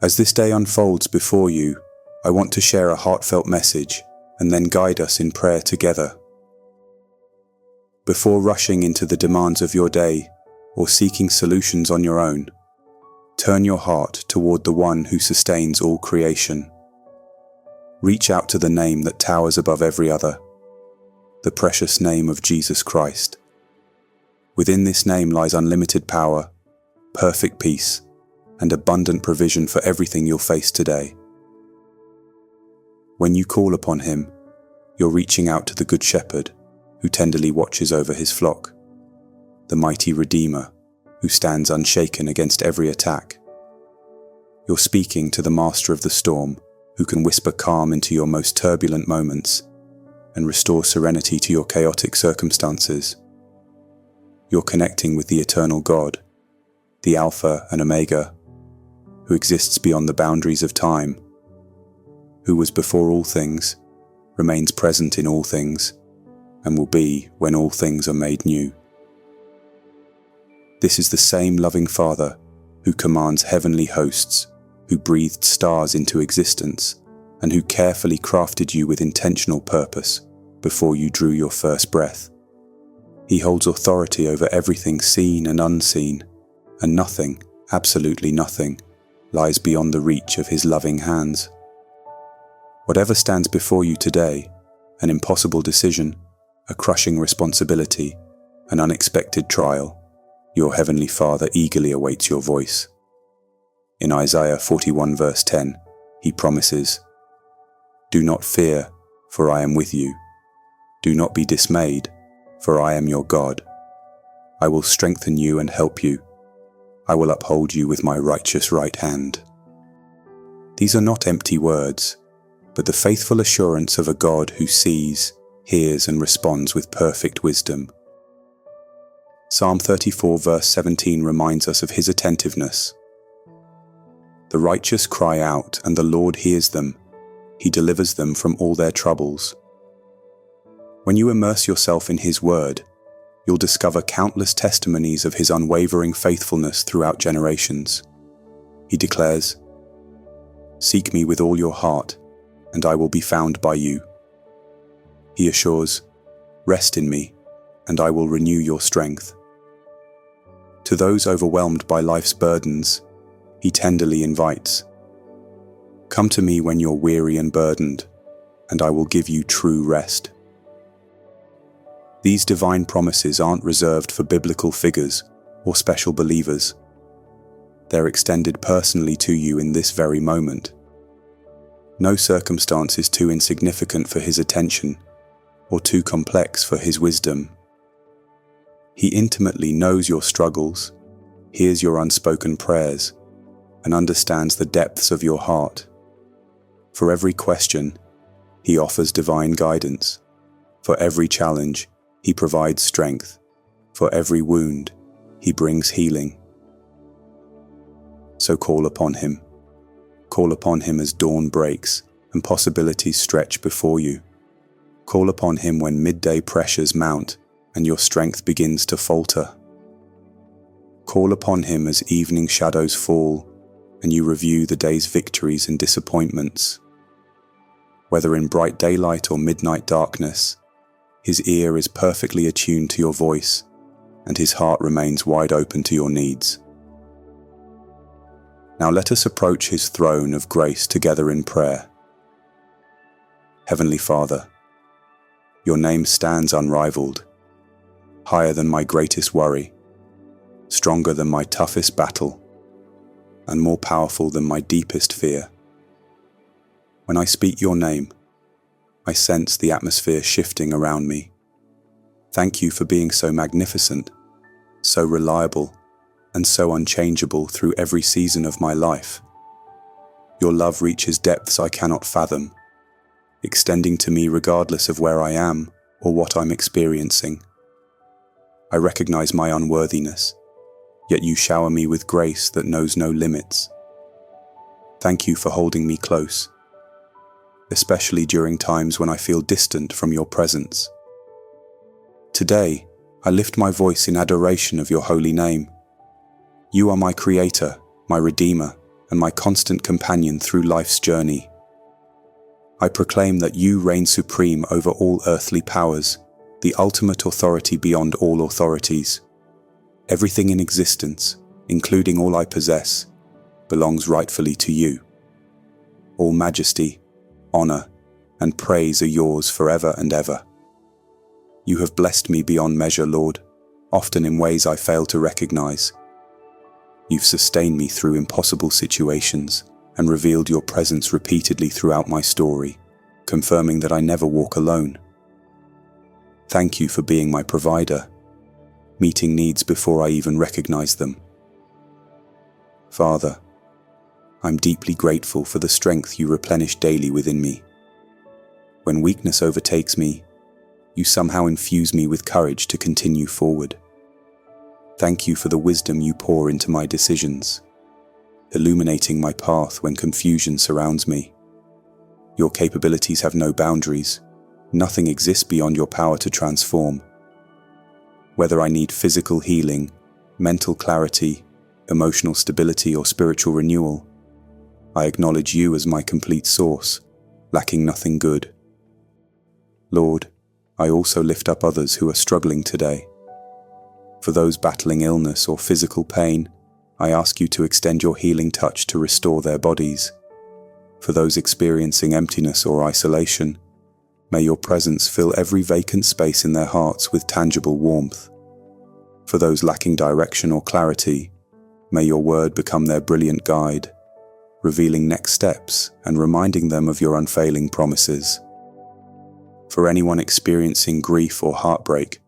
As this day unfolds before you, I want to share a heartfelt message and then guide us in prayer together. Before rushing into the demands of your day or seeking solutions on your own, turn your heart toward the one who sustains all creation. Reach out to the name that towers above every other, the precious name of Jesus Christ. Within this name lies unlimited power, perfect peace, and abundant provision for everything you'll face today. When you call upon him, you're reaching out to the Good Shepherd who tenderly watches over his flock, the mighty Redeemer who stands unshaken against every attack. You're speaking to the Master of the storm who can whisper calm into your most turbulent moments and restore serenity to your chaotic circumstances. You're connecting with the eternal God, the Alpha and Omega, who exists beyond the boundaries of time, who was before all things, remains present in all things, and will be when all things are made new. This is the same loving Father who commands heavenly hosts, who breathed stars into existence, and who carefully crafted you with intentional purpose before you drew your first breath. He holds authority over everything seen and unseen, and nothing, absolutely nothing, lies beyond the reach of his loving hands. Whatever stands before you today, an impossible decision, a crushing responsibility, an unexpected trial, your heavenly Father eagerly awaits your voice. In Isaiah 41 verse 10, he promises, "Do not fear, for I am with you. Do not be dismayed, for I am your God. I will strengthen you and help you. I will uphold you with my righteous right hand." These are not empty words, but the faithful assurance of a God who sees, hears, and responds with perfect wisdom. Psalm 34 verse 17 reminds us of his attentiveness. "The righteous cry out, and the Lord hears them. He delivers them from all their troubles." When you immerse yourself in his word, you'll discover countless testimonies of his unwavering faithfulness throughout generations. He declares, "Seek me with all your heart, and I will be found by you." He assures, "Rest in me, and I will renew your strength." To those overwhelmed by life's burdens, he tenderly invites, "Come to me when you're weary and burdened, and I will give you true rest." These divine promises aren't reserved for biblical figures or special believers. They're extended personally to you in this very moment. No circumstance is too insignificant for his attention or too complex for his wisdom. He intimately knows your struggles, hears your unspoken prayers, and understands the depths of your heart. For every question, he offers divine guidance. For every challenge, he provides strength. For every wound, he brings healing. So call upon him. Call upon him as dawn breaks and possibilities stretch before you. Call upon him when midday pressures mount and your strength begins to falter. Call upon him as evening shadows fall and you review the day's victories and disappointments. Whether in bright daylight or midnight darkness, his ear is perfectly attuned to your voice, and his heart remains wide open to your needs. Now let us approach his throne of grace together in prayer. Heavenly Father, your name stands unrivaled, higher than my greatest worry, stronger than my toughest battle, and more powerful than my deepest fear. When I speak your name, I sense the atmosphere shifting around me. Thank you for being so magnificent, so reliable, and so unchangeable through every season of my life. Your love reaches depths I cannot fathom, extending to me regardless of where I am or what I'm experiencing. I recognize my unworthiness, yet you shower me with grace that knows no limits. Thank you for holding me close, especially during times when I feel distant from your presence. Today, I lift my voice in adoration of your holy name. You are my Creator, my Redeemer, and my constant companion through life's journey. I proclaim that you reign supreme over all earthly powers, the ultimate authority beyond all authorities. Everything in existence, including all I possess, belongs rightfully to you. All majesty, honor, and praise are yours forever and ever. You have blessed me beyond measure, Lord, often in ways I fail to recognize. You've sustained me through impossible situations and revealed your presence repeatedly throughout my story, confirming that I never walk alone. Thank you for being my provider, meeting needs before I even recognize them. Father, I'm deeply grateful for the strength you replenish daily within me. When weakness overtakes me, you somehow infuse me with courage to continue forward. Thank you for the wisdom you pour into my decisions, illuminating my path when confusion surrounds me. Your capabilities have no boundaries. Nothing exists beyond your power to transform. Whether I need physical healing, mental clarity, emotional stability, or spiritual renewal, I acknowledge you as my complete source, lacking nothing good. Lord, I also lift up others who are struggling today. For those battling illness or physical pain, I ask you to extend your healing touch to restore their bodies. For those experiencing emptiness or isolation, may your presence fill every vacant space in their hearts with tangible warmth. For those lacking direction or clarity, may your word become their brilliant guide, revealing next steps and reminding them of your unfailing promises. For anyone experiencing grief or heartbreak,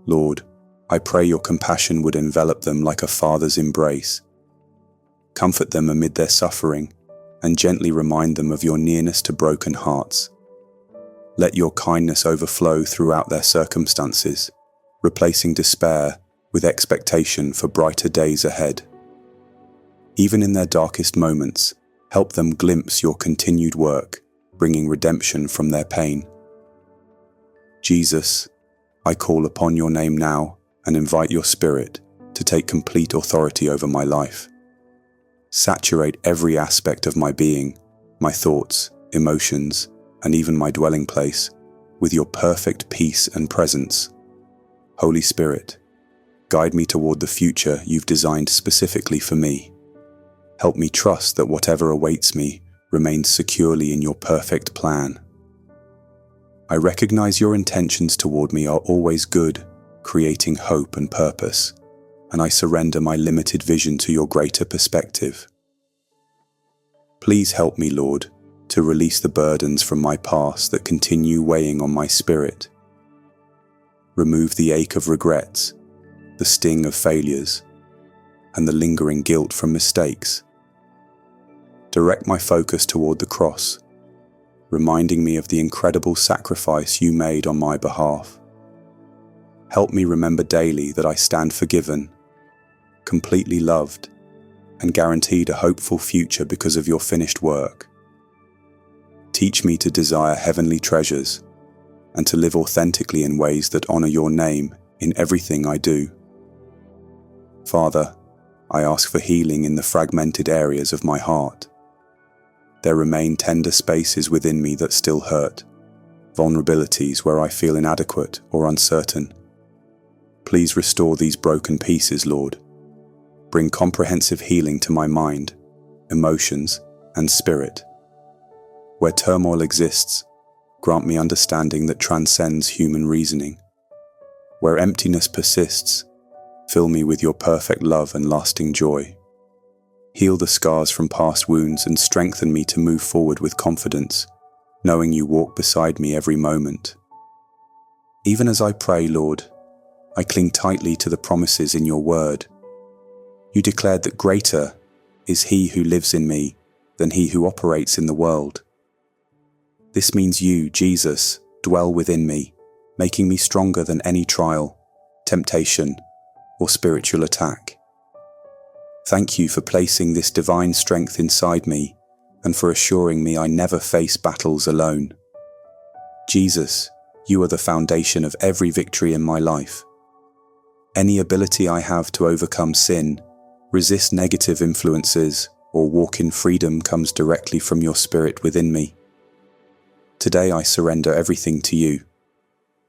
Lord, I pray your compassion would envelop them like a father's embrace. Comfort them amid their suffering and gently remind them of your nearness to broken hearts. Let your kindness overflow throughout their circumstances, replacing despair with expectation for brighter days ahead. Even in their darkest moments, help them glimpse your continued work, bringing redemption from their pain. Jesus, I call upon your name now and invite your Spirit to take complete authority over my life. Saturate every aspect of my being, my thoughts, emotions, and even my dwelling place with your perfect peace and presence. Holy Spirit, guide me toward the future you've designed specifically for me. Help me trust that whatever awaits me remains securely in your perfect plan. I recognize your intentions toward me are always good, creating hope and purpose, and I surrender my limited vision to your greater perspective. Please help me, Lord, to release the burdens from my past that continue weighing on my spirit. Remove the ache of regrets, the sting of failures, and the lingering guilt from mistakes. Direct my focus toward the cross, reminding me of the incredible sacrifice you made on my behalf. Help me remember daily that I stand forgiven, completely loved, and guaranteed a hopeful future because of your finished work. Teach me to desire heavenly treasures and to live authentically in ways that honor your name in everything I do. Father, I ask for healing in the fragmented areas of my heart. There remain tender spaces within me that still hurt, vulnerabilities where I feel inadequate or uncertain. Please restore these broken pieces, Lord. Bring comprehensive healing to my mind, emotions, and spirit. Where turmoil exists, grant me understanding that transcends human reasoning. Where emptiness persists, fill me with your perfect love and lasting joy. Heal the scars from past wounds and strengthen me to move forward with confidence, knowing you walk beside me every moment. Even as I pray, Lord, I cling tightly to the promises in your word. You declared that greater is he who lives in me than he who operates in the world. This means you, Jesus, dwell within me, making me stronger than any trial, temptation, or spiritual attack. Thank you for placing this divine strength inside me and for assuring me I never face battles alone. Jesus, you are the foundation of every victory in my life. Any ability I have to overcome sin, resist negative influences, or walk in freedom comes directly from your Spirit within me. Today I surrender everything to you.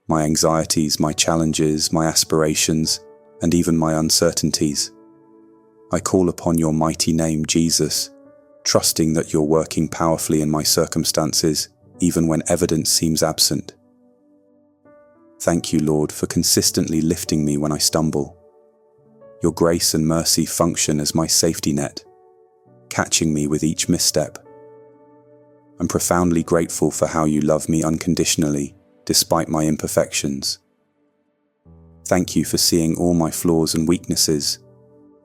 My anxieties, my challenges, my aspirations, and even my uncertainties. I call upon your mighty name, Jesus, trusting that you're working powerfully in my circumstances, even when evidence seems absent. Thank you, Lord, for consistently lifting me when I stumble. Your grace and mercy function as my safety net, catching me with each misstep. I'm profoundly grateful for how you love me unconditionally, despite my imperfections. Thank you for seeing all my flaws and weaknesses,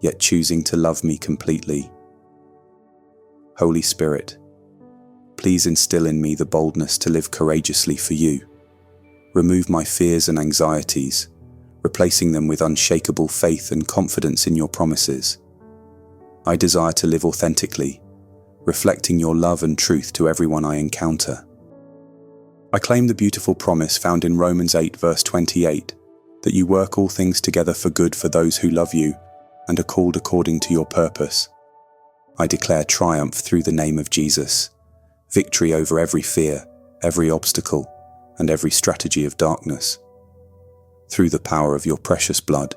yet choosing to love me completely. Holy Spirit, please instill in me the boldness to live courageously for you. Remove my fears and anxieties, replacing them with unshakable faith and confidence in your promises. I desire to live authentically, reflecting your love and truth to everyone I encounter. I claim the beautiful promise found in Romans 8 verse 28, that you work all things together for good for those who love you and are called according to your purpose. I declare triumph through the name of Jesus, victory over every fear, every obstacle, and every strategy of darkness. Through the power of your precious blood,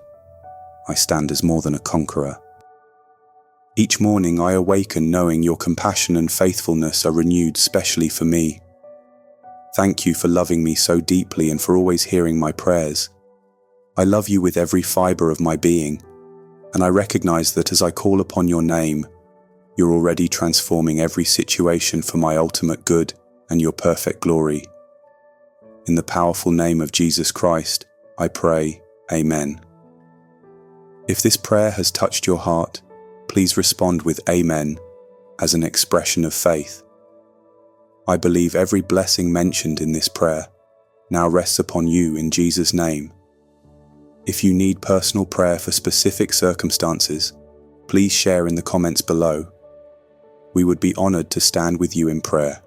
I stand as more than a conqueror. Each morning I awaken knowing your compassion and faithfulness are renewed specially for me. Thank you for loving me so deeply and for always hearing my prayers. I love you with every fiber of my being, and I recognize that as I call upon your name, you're already transforming every situation for my ultimate good and your perfect glory. In the powerful name of Jesus Christ, I pray, Amen. If this prayer has touched your heart, please respond with Amen as an expression of faith. I believe every blessing mentioned in this prayer now rests upon you in Jesus' name. If you need personal prayer for specific circumstances, please share in the comments below. We would be honored to stand with you in prayer.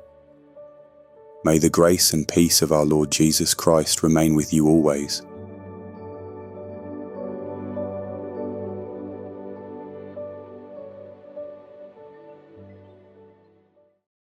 May the grace and peace of our Lord Jesus Christ remain with you always.